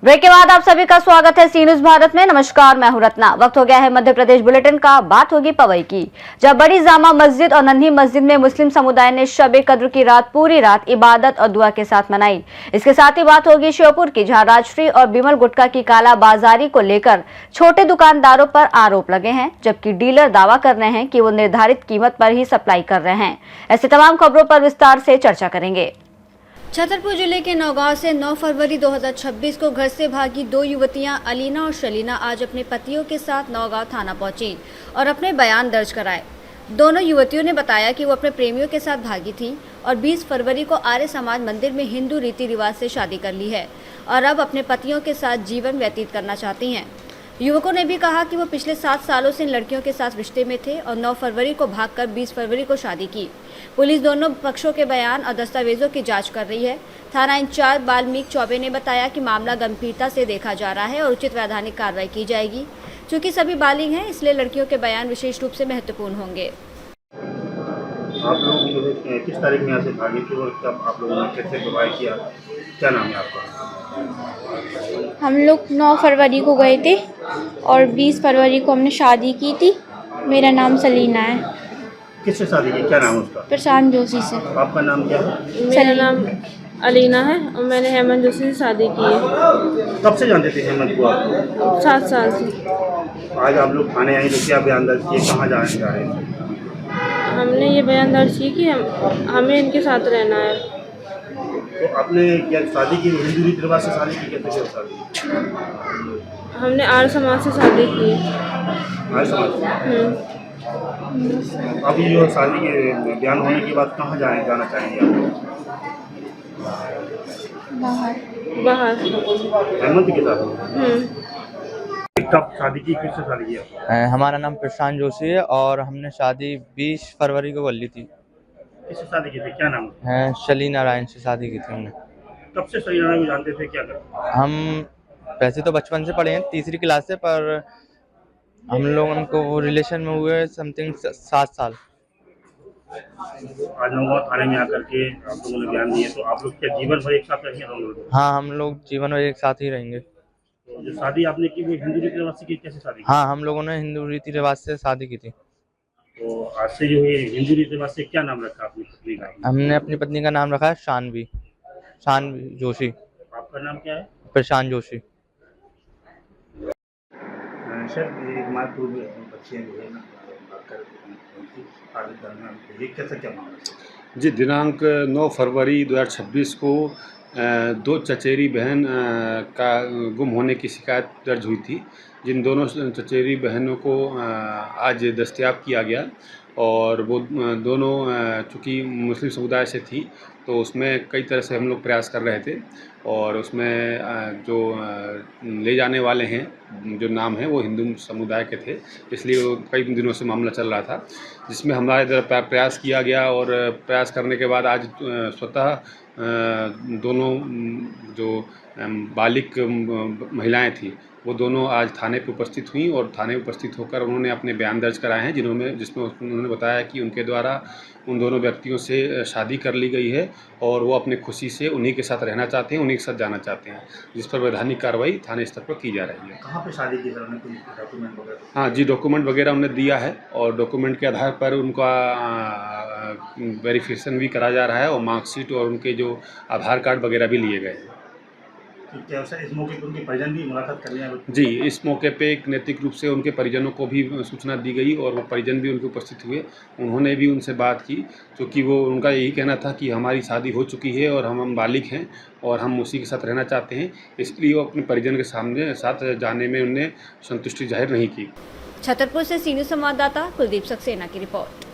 Break के बाद आप सभी का स्वागत है सी न्यूज भारत में। नमस्कार, मैं हूं रत्ना। वक्त हो गया है मध्य प्रदेश बुलेटिन का। बात होगी पवई की, जब बड़ी जामा मस्जिद और नन्ही मस्जिद में मुस्लिम समुदाय ने शबे कद्र की रात पूरी रात इबादत और दुआ के साथ मनाई। इसके साथ ही बात होगी श्योपुर की, जहां राजश्री और बिमल गुटखा की काला बाजारी को लेकर छोटे दुकानदारों पर आरोप लगे हैं, जबकि डीलर दावा कर रहे हैं कि वो निर्धारित कीमत पर ही सप्लाई कर रहे हैं। ऐसे तमाम खबरों पर विस्तार से चर्चा करेंगे। छतरपुर जिले के नौगांव से 9 फरवरी 2026 को घर से भागी दो युवतियां अलीना और शलीना आज अपने पतियों के साथ नौगांव थाना पहुंची और अपने बयान दर्ज कराए। दोनों युवतियों ने बताया कि वो अपने प्रेमियों के साथ भागी थीं और 20 फरवरी को आर्य समाज मंदिर में हिंदू रीति रिवाज से शादी कर ली है और अब अपने पतियों के साथ जीवन व्यतीत करना चाहती हैं। युवकों ने भी कहा कि वो पिछले 7 सालों से इन लड़कियों के साथ रिश्ते में थे और 9 फरवरी को भागकर 20 फरवरी को शादी की। पुलिस दोनों पक्षों के बयान और दस्तावेजों की जांच कर रही है। थाना इंचार्ज बाल्मीक चौबे ने बताया कि मामला गंभीरता से देखा जा रहा है और उचित वैधानिक कार्रवाई की जाएगी। चूंकि सभी बालिग हैं, इसलिए लड़कियों के बयान विशेष रूप से महत्वपूर्ण होंगे। आप लोग जो है किस तारीख में यहाँ से भागे थे और कब आप लोगों ने कैसे प्रवाह किया? क्या नाम है आपका? हम लोग 9 फरवरी को गए थे और 20 फरवरी को हमने शादी की थी। मेरा नाम सलीना है। किससे शादी की? क्या नाम है उसका? प्रशांत जोशी से। आपका नाम क्या है? मेरा नाम अलीना है और मैंने हेमंत जोशी से शादी की है। कब से जानते थे हेमंत को आप? 7 साल से। आज आप लोग थाने आए तो क्या बयान दर्ज किए, कहाँ जा रहे थे? हमने ये बयान दर्ज की कि हमें इनके साथ रहना है। तो आपने क्या शादी की? हिंदू रीति रिवाज से शादी की? कैसे शादी? हमने आर्य समाज से शादी की है। आज समझ। अभी जो शादी के बयान होने के बाद कहाँ जाना चाहेंगे आप? बाहर। हेमंत के साथ? कब शादी की, किससे शादी किया? हमारा नाम प्रशांत जोशी है और हमने शादी 20 फरवरी को कर ली थी। किससे शादी की थी? क्या नाम है? शली नारायण से शादी की थी हमने। कब से शली नारायण को जानते थे? क्या करते? हम वैसे तो बचपन से पढ़े हैं, तीसरी क्लास से, पर हम लोग उनको रिलेशन में हुए समथिंग 7 साल। आज नौगांव थाने में आकर के आप लोगों ने बयान दिए, तो आप लोग क्या जीवन भर एक साथ रहेंगे हम लोग? हाँ, हम लोग जीवन में एक साथ ही रहेंगे। तो जो शादी आपने की वो हिंदू रीति रिवाज से की? कैसे शादी की? हाँ, हम लोगों ने हिंदू रीति रिवाज से शादी की थी। तो आज से जो है हिंदू रीति रिवाज से क्या नाम रखा अपनी पत्नी का? हमने अपनी पत्नी का नाम रखा है शानवी जोशी। आपका नाम क्या है? प्रशांत जोशी। सर, एक मातृ बच्चे जो है ना कैसा क्या मामला? जी, दिनांक 9 फरवरी 2026 को दो चचेरी बहन का गुम होने की शिकायत दर्ज हुई थी। जिन दोनों चचेरी बहनों को आज दस्तयाब किया गया और वो दोनों चूँकि मुस्लिम समुदाय से थी, तो उसमें कई तरह से हम लोग प्रयास कर रहे थे और उसमें जो ले जाने वाले हैं, जो नाम है वो हिंदू समुदाय के थे, इसलिए वो कई दिनों से मामला चल रहा था, जिसमें हमारे द्वारा प्रयास किया गया और प्रयास करने के बाद आज स्वतः दोनों जो बालिग महिलाएं थी वो दोनों आज थाने पे उपस्थित हुई और थाने में उपस्थित होकर उन्होंने अपने बयान दर्ज कराए हैं, जिसमें उन्होंने बताया कि उनके द्वारा उन दोनों व्यक्तियों से शादी कर ली गई है और वो अपने खुशी से उन्हीं के साथ रहना चाहते हैं, उन्हीं के साथ जाना चाहते हैं, जिस पर वैधानिक कार्रवाई थाने स्तर पर की जा रही है। कहाँ पे शादी की? सर, कोई डॉक्यूमेंट वगैरह? हाँ जी, डॉक्यूमेंट वगैरह उन्हें दिया है और डॉक्यूमेंट के आधार पर उनका वेरिफिकेशन भी करा जा रहा है और मार्कशीट और उनके जो आधार कार्ड वगैरह भी लिए गए हैं। तो क्या सर इस मौके पर उनके परिजन भी मुलाकात करने आए? जी, इस मौके पे एक नैतिक रूप से उनके परिजनों को भी सूचना दी गई और वो परिजन भी उनके उपस्थित हुए। उन्होंने भी उनसे बात की, क्योंकि वो उनका यही कहना था कि हमारी शादी हो चुकी है और हम बालिग हैं और हम उसी के साथ रहना चाहते हैं, इसलिए वो अपने परिजन के साथ जाने में उन्हें संतुष्टि जाहिर नहीं की। छतरपुर से सी न्यूज संवाददाता कुलदीप सक्सेना की रिपोर्ट।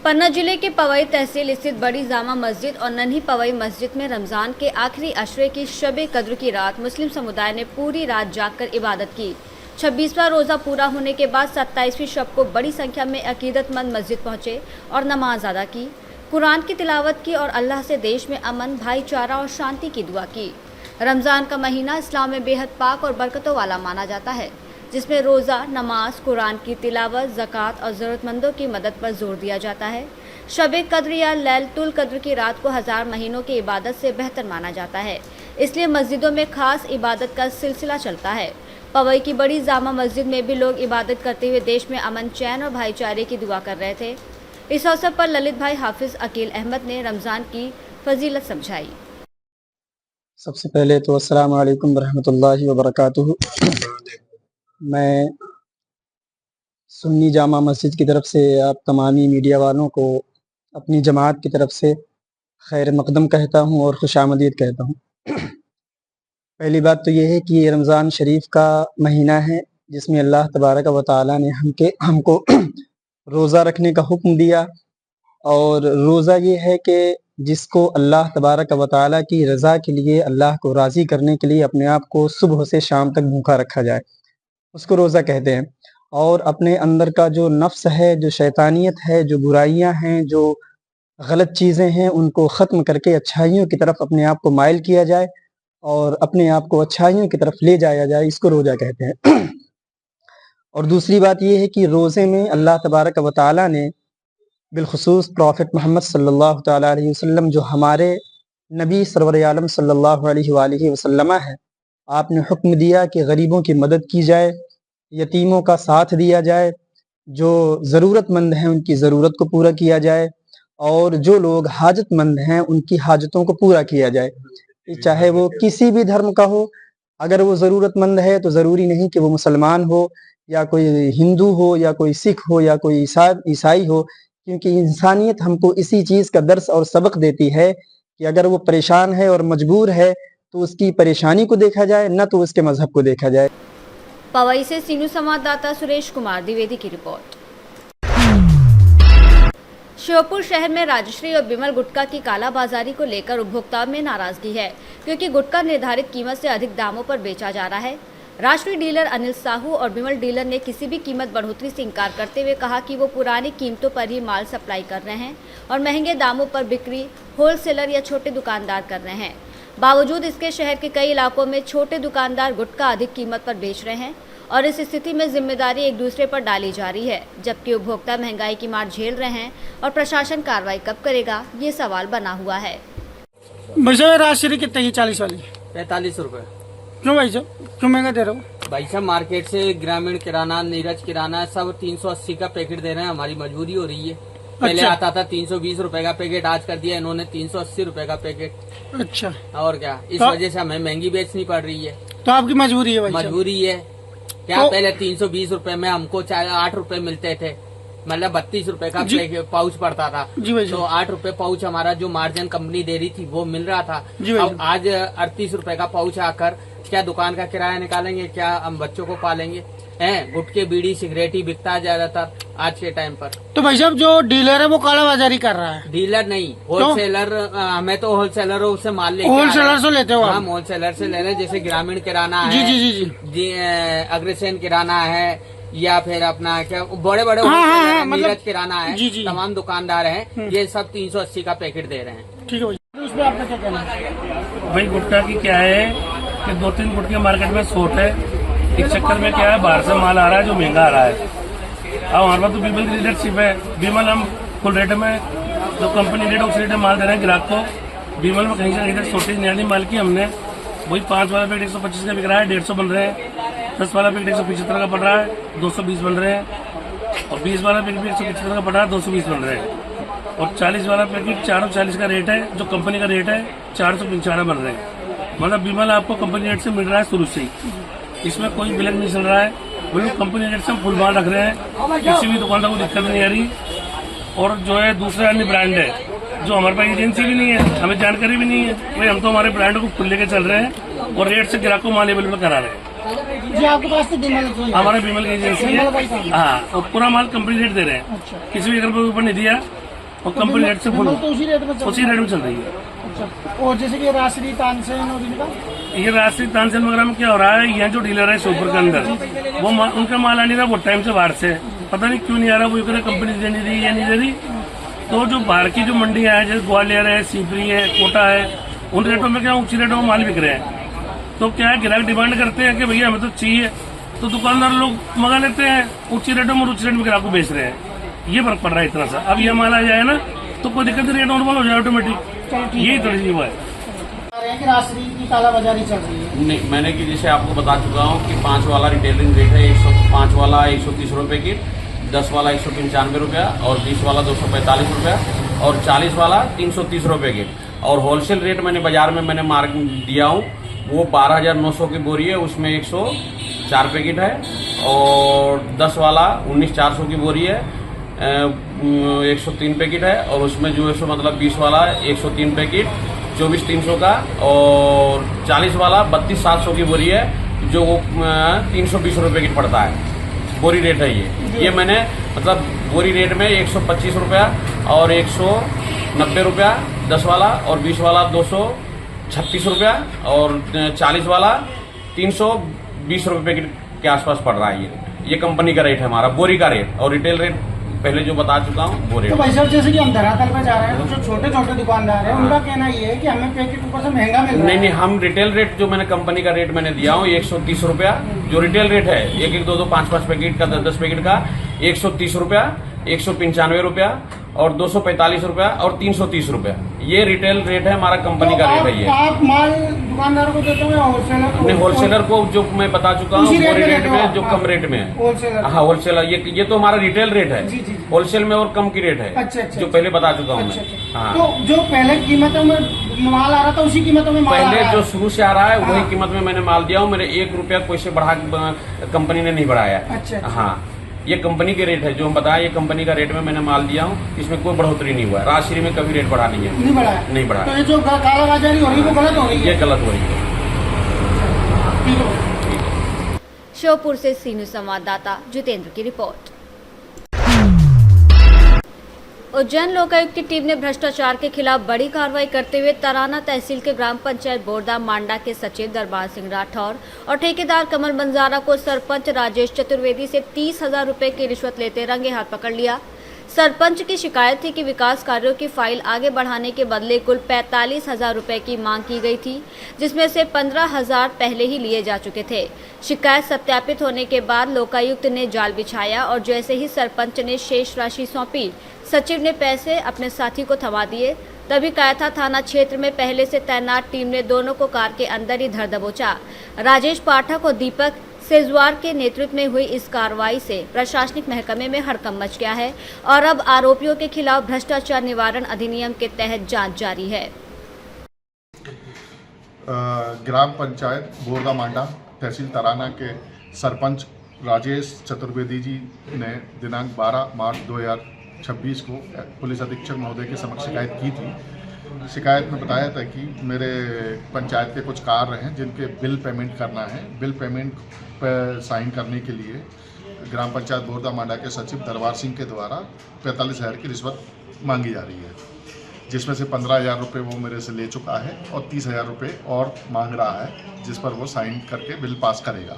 पन्ना जिले के पवई तहसील स्थित बड़ी जामा मस्जिद और नन्ही पवई मस्जिद में रमजान के आखिरी अशरे की शबे कद्र की रात मुस्लिम समुदाय ने पूरी रात जागकर इबादत की। 26वां रोजा पूरा होने के बाद 27वीं शब को बड़ी संख्या में अकीदतमंद मस्जिद पहुंचे और नमाज अदा की, कुरान की तिलावत की और अल्लाह से देश में अमन, भाईचारा और शांति की दुआ की। रमजान का महीना इस्लाम में बेहद पाक और बरकतों वाला माना जाता है, जिसमें रोज़ा, नमाज, कुरान की तिलावत, ज़कात और ज़रूरतमंदों की मदद पर जोर दिया जाता है। शब-ए-कद्र या लैलतुल कद्र की रात को 1000 महीनों की इबादत से बेहतर माना जाता है। इसलिए मस्जिदों में खास इबादत का सिलसिला चलता है। पवई की बड़ी जामा मस्जिद में भी लोग इबादत करते हुए देश में अमन, चैन और भाईचारे की दुआ कर रहे थे। इस अवसर पर ललित भाई हाफिज अकील अहमद ने रमज़ान की फजीलत समझाई। सबसे पहले तो अस्सलाम वालेकुम रहमतुल्लाहि व बरकातुहू। मैं सुन्नी जामा मस्जिद की तरफ से आप तमामी मीडिया वालों को अपनी जमात की तरफ से खैर मकदम कहता हूँ और खुशामदीद कहता हूँ। पहली बात तो ये है कि ये रमज़ान शरीफ का महीना है जिसमें अल्लाह तबारक व तआला ने हमको रोज़ा रखने का हुक्म दिया। और रोज़ा ये है कि जिसको अल्लाह तबारक व तआला की रज़ा के लिए, अल्लाह को राज़ी करने के लिए अपने आप को सुबह से शाम तक भूखा रखा जाए, उसको रोज़ा कहते हैं। और अपने अंदर का जो नफ्स है, जो शैतानियत है, जो बुराइयां हैं, जो गलत चीज़ें हैं, उनको ख़त्म करके अच्छाइयों की तरफ अपने आप को माइल किया जाए और अपने आप को अच्छाइयों की तरफ ले जाया जाए, इसको रोज़ा कहते हैं। और दूसरी बात यह है कि रोज़े में अल्लाह तबारक व तआला ने बिलखुसूस प्रॉफिट मोहम्मद सल्लल्लाहु तआला अलैहि वसल्लम, जो हमारे नबी सरवर आलम सल्लल्लाहु अलैहि वसल्लम है, आपने हुक्म दिया कि गरीबों की मदद की जाए, यतीमों का साथ दिया जाए, जो ज़रूरतमंद हैं उनकी ज़रूरत को पूरा किया जाए और जो लोग हाजतमंद हैं उनकी हाजतों को पूरा किया जाए, चाहे वो किसी भी धर्म का हो। अगर वो ज़रूरतमंद है तो ज़रूरी नहीं कि वो मुसलमान हो या कोई हिंदू हो या कोई सिख हो या कोई ईसाई हो, क्योंकि इंसानियत हमको इसी चीज़ का दर्स और सबक देती है कि अगर वो परेशान है और मजबूर है तो उसकी परेशानी को देखा जाए, न तो उसके मजहब को देखा जाए। पवई से सीनू संवाददाता सुरेश कुमार द्विवेदी की रिपोर्ट। श्योपुर शहर में राजश्री और बिमल गुटखा की कालाबाजारी को लेकर उपभोक्ताओं में नाराजगी है, क्योंकि गुटखा निर्धारित कीमत से अधिक दामों पर बेचा जा रहा है। राष्ट्रीय डीलर अनिल साहू और बिमल डीलर ने किसी भी कीमत बढ़ोतरी से इंकार करते हुए कहा कि वो पुरानी कीमतों पर ही माल सप्लाई कर रहे हैं और महंगे दामों पर बिक्री होलसेलर या छोटे दुकानदार कर रहे हैं। बावजूद इसके शहर के कई इलाकों में छोटे दुकानदार गुटखा अधिक कीमत पर बेच रहे हैं और इस स्थिति में जिम्मेदारी एक दूसरे पर डाली जा रही है, जबकि उपभोक्ता महंगाई की मार झेल रहे हैं और प्रशासन कार्रवाई कब करेगा, ये सवाल बना हुआ है। राजश्री कितने की 40 वाली 45 रुपए। क्यों भाई साहब, क्यों महंगा दे रहे हो? भाई साहब मार्केट से ग्रामीण किराना, नीरज किराना सब 380 का पैकेट दे रहे हैं, हमारी मजबूरी हो रही है। पहले आता था 320 रुपए का पैकेट, आज कर दिया इन्होंने 380 रुपए का पैकेट। अच्छा, और क्या, इस वजह से हमें महंगी बेचनी पड़ रही है। तो आपकी मजबूरी है भाई? मजबूरी है क्या? पहले 320 रुपए में हमको 8 रुपए मिलते थे, मतलब 32 रुपए का पाउच पड़ता था। तो 8 रुपए पाउच हमारा जो मार्जिन कंपनी दे रही थी वो मिल रहा था। अब आज 38 रुपए का पाउच आकर क्या दुकान का किराया निकालेंगे, क्या हम बच्चों को पालेंगे? हैं, गुटखे, बीड़ी, सिगरेट ही बिकता है ज्यादातर आज के टाइम पर। तो भाई साहब जो डीलर है वो कालाबाजारी कर रहा है? डीलर नहीं, होलसेलर। हमें तो होलसेलरों से माल लेके होलसेलर से लेते हो? हम होलसेलर से ले रहे हैं, जैसे ग्रामीण किराना है, जी, अग्रसेन किराना है, या फिर अपना क्या बड़े बड़े नीरज किराना है, तमाम दुकानदार हैं, ये सब 380 का पैकेट दे रहे हैं। ठीक है, उसमें आपका क्या कहना है? भाई गुटखा की क्या है कि 2-3 गुटखे मार्केट में शॉर्ट है, इस चक्कर में क्या है बाहर से माल आ रहा है जो महंगा आ रहा है। अब हमारे पास तो बिमल की लीडरशिप है, बिमल हम फुल रेट में जो कंपनी रेट उस रेट में माल दे रहे हैं ग्राहक को। बिमल में कहीं से कहीं तक शॉर्टेज नहीं माल की, हमने वही 5 वाला पैकेट 125 का बिक रहा है, 150 बन रहे हैं। 10 वाला पैकेट 175 का पड़ रहा है, 220 बन रहे हैं। और 20 वाला पैकेट भी 175 का पड़ रहा है, 220 बन रहे हैं। और 40 वाला पैकेट 440 का रेट है, जो कंपनी का रेट है 495 बन रहे हैं। मतलब बिमल आपको कंपनी रेट से मिल रहा है शुरू से ही, इसमें कोई बिलक नहीं चल रहा है, बिल्कुल कंपनी रेट से हम फुल माल रख रहे हैं, किसी भी दुकानदार को दिक्कत नहीं आ रही। और जो है दूसरे अन्य ब्रांड है जो हमारे पास एजेंसी भी नहीं है, हमें जानकारी भी नहीं है, भाई हम तो हमारे ब्रांड को खुल लेके चल रहे हैं और रेट से ग्राहक को माल अवेलेबल करा रहे हैं। जी, आपके पास तो बिमल, हमारा बिमल की एजेंसी है, हाँ, और पूरा माल कंपनी रेट दे रहे हैं। अच्छा, किसी भी रुपये के ऊपर नहीं दिया और कंपनी रेट से फुल उसी रेट में चल रही है। अच्छा, और जैसे कि राजश्री, तानसेन और इनका ये राजश्री, तानसेन वगैरह में क्या हो रहा है, यहाँ जो डीलर है श्योपुर के अंदर वो उनका माल आ नहीं रहा, वो टाइम से बाहर से पता नहीं क्यों नहीं आ रहा, वो कंपनी दे नहीं रही या नहीं दे रही। तो जो बाहर की जो मंडियां है, जैसे ग्वालियर है, सीपरी है, कोटा है, उन रेटों में क्या ऊंची रेटों में माल बिक रहे हैं। तो क्या है, ग्राहक डिमांड करते हैं कि भैया हमें तो चाहिए, तो दुकानदार लोग मंगा लेते हैं ऊंची रेटों में, ऊंची रेट में ग्राहक को बेच रहे हैं। ये फर्क पड़ रहा है इतना सा। अब ये माल आ जाए ना तो कोई दिक्कत नहीं, रेट नॉर्मल हो जाए ऑटोमेटिक, यही थोड़ी सी वो है। रहे हैं कि राशि की कालाबाजारी चल रही है। नहीं, मैंने कि जैसे आपको बता चुका हूँ कि 5 वाला रिटेलिंग रेट है 105 वाला 130 रुपये की, 10 वाला 195 रुपया और 20 वाला 245 रुपया और 40 वाला 330 रुपये की। और होलसेल रेट मैंने बाजार में मैंने मार्क दिया हूँ वो 12,900 की बोरी है, उसमें 104 पैकेट है। और 10 वाला 19,400 की बोरी है, 103 पैकेट है। और उसमें जो है सो मतलब 20 वाला 103 पैकेट 24,300 का और 40 वाला 32,700 की बोरी है जो 320 रुपये की पड़ता है। बोरी रेट है ये मैंने मतलब बोरी रेट में 125 रुपया और 190 रुपया 10 वाला और 20 वाला 236 रुपया और 40 वाला 320 रुपये के आसपास पड़ रहा है। ये कंपनी का रेट है हमारा, बोरी का रेट। और रिटेल रेट पहले जो बता चुका हूँ वो रेट। तो भाई साहब जैसे कि हम धरातल पे जा रहे हैं, तो जो छोटे छोटे दुकानदार हैं उनका कहना ये है कि हमें पैकेट ऊपर से महंगा मिल रहा है। नहीं, हम रिटेल रेट जो मैंने कंपनी का रेट मैंने दिया हूँ 130 रुपया जो रिटेल रेट है, 1-1, 2-2, 5-5 पैकेट का 10 पैकेट का 130 रुपया, 195 रुपया और 245 रुपया और 330 रुपया। ये रिटेल रेट है हमारा, कंपनी का रेट है ये। आप माल दुकानदार को देते हो होलसेलर को? होलसेलर को जो मैं बता चुका हूँ बोरी रेट में जो कम रेट में है। होलसेलर? हाँ, होलसेलर ये तो हमारा रिटेल रेट है। होलसेल में और कम की रेट है। अच्छा, जो पहले बता चुका हूँ मैं। हाँ, तो जो पहले कीमतों में माल आ रहा था उसी कीमतों में माल पहले जो शुरू से आ रहा है वही हाँ। कीमत में मैंने माल दिया हूँ। मेरे 1 रुपया कोई से बढ़ा कंपनी ने नहीं बढ़ाया। अच्छा। हाँ, ये कंपनी के रेट है जो हम बताया, ये कंपनी का रेट में मैंने माल दिया हूँ, इसमें कोई बढ़ोतरी नहीं हुआ है। राजश्री में कभी रेट बढ़ा नहीं है, नहीं बढ़ाया। नहीं बढ़ा। तो ये जो कालाबाजारी हो रही है वो गलत हो रही है? ये गलत हो रही है। श्योपुर से सीनू संवाददाता जितेंद्र की रिपोर्ट। उज्जैन लोकायुक्त की टीम ने भ्रष्टाचार के खिलाफ बड़ी कार्रवाई करते हुए तराना तहसील के ग्राम पंचायत बोरदा मांडा के सचिव दरबार सिंह राठौर और ठेकेदार कमल बंजारा को सरपंच राजेश चतुर्वेदी से 30,000 रुपए की रिश्वत लेते रंगे हाथ पकड़ लिया। सरपंच की शिकायत थी कि विकास कार्यों की फाइल आगे बढ़ाने के बदले कुल 45,000 रुपए की मांग की गई थी, जिसमें से 15,000 पहले ही लिए जा चुके थे। शिकायत सत्यापित होने के बाद लोकायुक्त ने जाल बिछाया और जैसे ही सरपंच ने शेष राशि सौंपी, सचिव ने पैसे अपने साथी को थमा दिए। तभी कायथा थाना क्षेत्र में पहले से तैनात टीम ने दोनों को कार के अंदर ही धर दबोचा। राजेश पाठक और दीपक सेजवार के नेतृत्व में हुई इस कार्रवाई से प्रशासनिक महकमे में हड़कंप मच गया है और अब आरोपियों के खिलाफ भ्रष्टाचार निवारण अधिनियम के तहत जांच जारी है। ग्राम पंचायत बोरदा मांडा तहसील तराना के सरपंच राजेश चतुर्वेदी जी ने दिनांक 12 मार्च 2026 को पुलिस अधीक्षक महोदय के समक्ष शिकायत की थी। शिकायत में बताया था कि मेरे पंचायत के कुछ कार्य हैं जिनके बिल पेमेंट करना है। बिल पेमेंट पर साइन करने के लिए ग्राम पंचायत बोरदा मांडा के सचिव दरबार सिंह के द्वारा 45,000 की रिश्वत मांगी जा रही है, जिसमें से 15,000 रुपये वो मेरे से ले चुका है और 30,000 रुपये और मांग रहा है, जिस पर वो साइन करके बिल पास करेगा।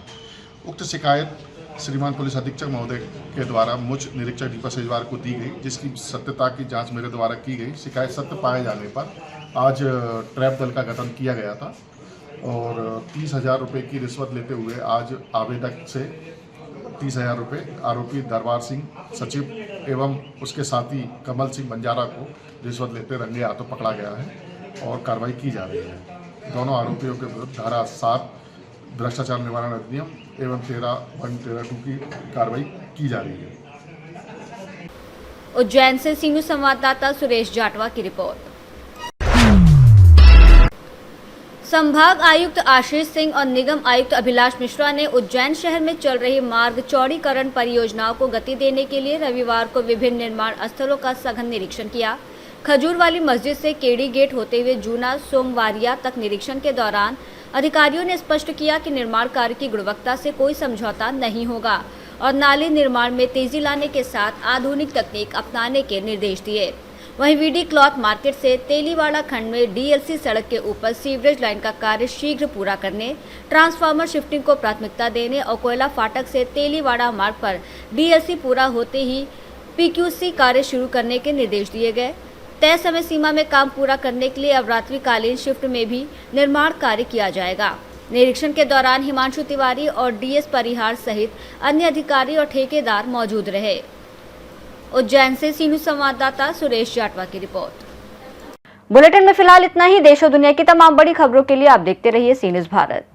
उक्त शिकायत श्रीमान पुलिस अधीक्षक महोदय के द्वारा मुझ निरीक्षक दीपक सेजवार को दी गई, जिसकी सत्यता की जांच मेरे द्वारा की गई। शिकायत सत्य पाए जाने पर आज ट्रैप दल का गठन किया गया था और 30,000 रुपये की रिश्वत लेते हुए आज आवेदक से 30,000 रुपये आरोपी दरबार सिंह सचिव एवं उसके साथी कमल सिंह बंजारा को रिश्वत लेते रंगे हाथों पकड़ा गया है और कार्रवाई की जा रही है। दोनों आरोपियों के विरुद्ध धारा 7 भ्रष्टाचार निवारण अधिनियम एवं 13(1)(13)(2) की कार्रवाई की जा रही है। उज्जैन से सीनू संवाददाता सुरेश जाटवा की रिपोर्ट। संभाग आयुक्त आशीष सिंह और निगम आयुक्त अभिलाष मिश्रा ने उज्जैन शहर में चल रही मार्ग चौड़ीकरण परियोजनाओं को गति देने के लिए रविवार को विभिन्न निर्माण स्थलों का सघन निरीक्षण किया। खजूर वाली मस्जिद से केडी गेट होते हुए जूना सोमवारिया तक निरीक्षण के दौरान अधिकारियों ने स्पष्ट किया कि निर्माण कार्य की गुणवत्ता से कोई समझौता नहीं होगा और नाले निर्माण में तेजी लाने के साथ आधुनिक तकनीक अपनाने के निर्देश दिए। वहीं वीडी क्लॉथ मार्केट से तेलीवाड़ा खंड में डीएलसी सड़क के ऊपर सीवरेज लाइन का कार्य शीघ्र पूरा करने, ट्रांसफार्मर शिफ्टिंग को प्राथमिकता देने और कोयला फाटक से तेलीवाड़ा मार्ग पर डीएलसी पूरा होते ही पीक्यूसी कार्य शुरू करने के निर्देश दिए गए। तय समय सीमा में काम पूरा करने के लिए अब रात्रिकालीन शिफ्ट में भी निर्माण कार्य किया जाएगा। निरीक्षण के दौरान हिमांशु तिवारी और डीएस परिहार सहित अन्य अधिकारी और ठेकेदार मौजूद रहे। उज्जैन से सीनू संवाददाता सुरेश जाटवा की रिपोर्ट। बुलेटिन में फिलहाल इतना ही। देश और दुनिया की तमाम बड़ी खबरों के लिए आप देखते रहिए सी न्यूज़ भारत।